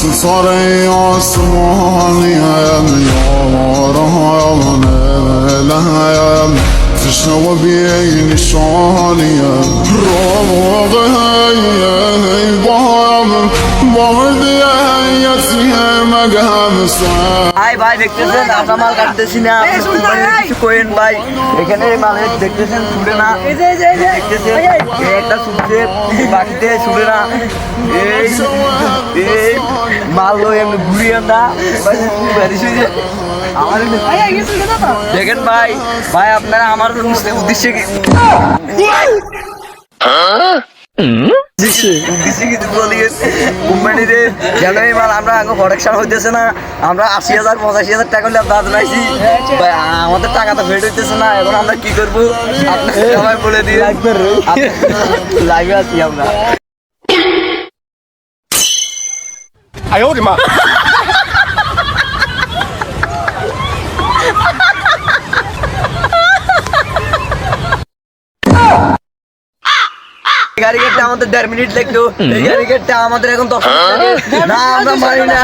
ستاره آسمانیم یارم لهم تشنه و بی نشانیم روغه باهم یتیم مگهم ভাই ভাই দেখতেছেন আমরা মাল কাটতেছি না কিছু করেন ভাই এখানে মাল দেখতেছেন ছুটে না দেখতেছেন একটা ছুটছে বাকিতে ছুটে না এই এই মাল লো এমনি ঘুরিয়ে না আমার দেখেন ভাই ভাই আপনারা আমার উদ্দেশ্যে কোম্পানিতে কেন এই মাল আমরা প্রোডাকশন হইতেছে না আমরা ৮০,০০০ ৮৫,০০০ টাকা হলে দাঁত নাইছি আমাদের টাকা তো ফেট হইতেছে না এখন আমরা কি করবো আপনাকে সবাই বলে দিয়ে লাইভে আছি আমরা গাড়ি গেটটা আমাদের ১.৫ মিনিট লাগতো এই গাড়ি গেটটা আমাদের এখন ১০ মিনিট না আমরা মানি না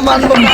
মানবো না